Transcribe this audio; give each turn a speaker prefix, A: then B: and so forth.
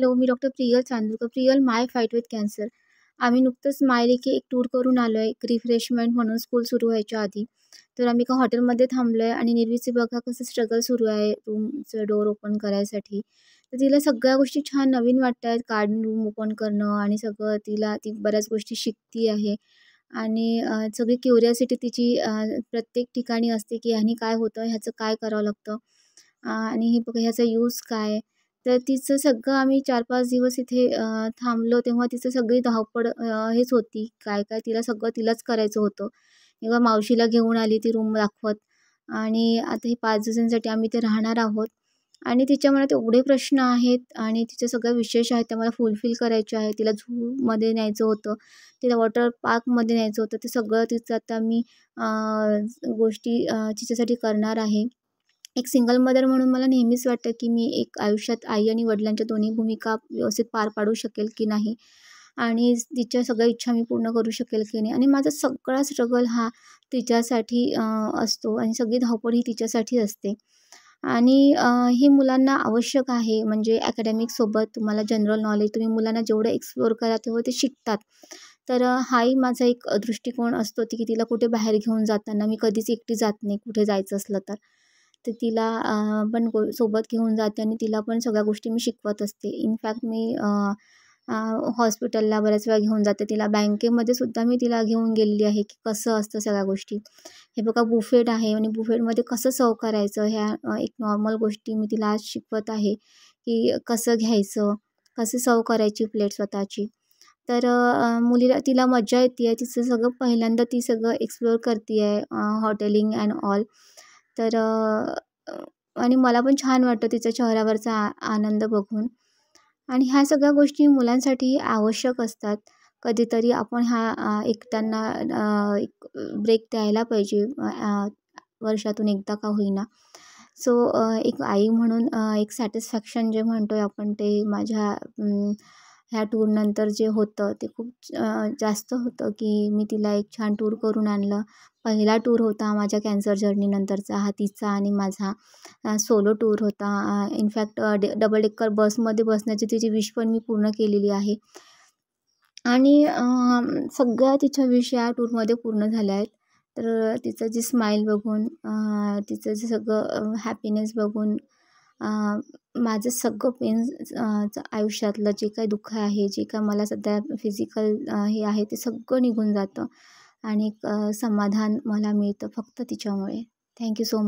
A: Hello, me doctor Priyal Chandurkar. Priyal my fight with cancer. आम्ही नुकतंच मायलेकी एक टूर करून आलो आहे, एक रिफ्रेशमेंट म्हणून स्कूल सुरू व्हायच्या आधी. तर आम्ही एका हॉटेलमध्ये थांबलो आहे आणि निर्वीचे बघा कसं स्ट्रगल सुरू आहे रूमचं डोअर ओपन करायसाठी. तर तिला सगळ्या गोष्टी छान नवीन वाटत आहेत, गार्डन रूम ओपन करणं आणि सगळं ती बऱ्याच गोष्टी शिकती आहे. आणि सगळी क्युरिओसिटी तिची प्रत्येक ठिकाणी असते, की ह्यानी काय होतं, ह्याचं काय करावं लागतं आणि हे बघा ह्याचा यूज काय. तर तिचं सगळं आम्ही 4-5 दिवस इथे थांबलो तेव्हा तिचं सगळी धावपळ हेच होती. काय-काय तिला सगळं तिलाच करायचं होतं. तेव्हा मावशीला घेऊन आली ती रूम दाखवत आणि आता ही 5 दिवसांसाठी आम्ही इथे राहणार आहोत. आणि तिच्या मनात एवढे प्रश्न आहेत आणि तिचे सगळ्या विशेष आहेत त्या मला फुलफिल करायच्या आहेत. तिला झूमध्ये न्यायचं होतं, तिला वॉटर पार्कमध्ये न्यायचं होतं. ते सगळं तिचं आता मी गोष्टी तिच्यासाठी करणार आहे. एक सिंगल मदर म्हणून मला नेहमीच वाटतं, की मी एक आयुष्यात आई आणि वडिलांच्या दोन्ही भूमिका व्यवस्थित पार पाडू शकेल की नाही आणि तिच्या सगळ्या इच्छा मी पूर्ण करू शकेल की नाही आणि माझा सगळा स्ट्रगल हा तिच्यासाठी असतो आणि सगळी धावपळ ही तिच्यासाठी असते. आणि ही मुलांना आवश्यक आहे म्हणजे अकॅडमिकसोबत तुम्हाला जनरल नॉलेज तुम्ही मुलांना जेवढं एक्सप्लोअर करा तेव्हा ते शिकतात. तर हाही माझा एक दृष्टिकोन असतो की तिला कुठे बाहेर घेऊन जाताना मी कधीच एकटी जात नाही कुठे जायचं असलं तर. तर तिला पण सोबत घेऊन जाते आणि तिला पण सगळ्या गोष्टी मी शिकवत असते. इनफॅक्ट मी हॉस्पिटलला बऱ्याच वेळा घेऊन जाते तिला. बँकेमध्ये सुद्धा मी तिला घेऊन गेलेली आहे, की कसं असतं सगळ्या गोष्टी. हे बघा बुफेट आहे आणि बुफेटमध्ये कसं सर्व्ह करायचं ह्या एक नॉर्मल गोष्टी मी तिला आज शिकवत आहे, की कसं घ्यायचं, कसे सर्व्ह करायची प्लेट स्वतःची. तर मुलीला तिला मज्जा येते आहे. तिचं सगळं पहिल्यांदा ती सगळं एक्सप्लोअर करते आहे हॉटेलिंग अँड ऑल. तर आणि मला पण छान वाटतं तिच्या चेहऱ्यावरचा आनंद बघून. आणि ह्या सगळ्या गोष्टी मुलांसाठी आवश्यक असतात. कधीतरी आपण एक त्यांना एक ब्रेक द्यायला पाहिजे वर्षातून एकदा का होईना. सो एक आई म्हणून एक सॅटिस्फॅक्शन जे म्हणतो आहे आपण ते माझ्या ह्या टूरनंतर जे होतं ते खूप जास्त होतं, की मी तिला एक छान टूर करून आणलं. पहिला टूर होता माझ्या कॅन्सर जर्नीनंतरचा हा तिचा आणि माझा सोलो टूर होता. इनफॅक्ट डबल डेकर बसमध्ये बसण्याची तिची विश पण मी पूर्ण केलेली आहे. आणि सगळ्या तिच्या विश या टूरमध्ये पूर्ण झाल्या आहेत. तर तिचं जी स्माईल बघून तिचं जे सगळं हॅपीनेस बघून माझं सगळं आयुष्यातलं जे काही दुःख आहे, जे काही मला सध्या फिजिकल हे आहे ते सगळं निघून जातं आणि एक समाधान मला मिळतं फक्त तिच्यामुळे. Thank you so much.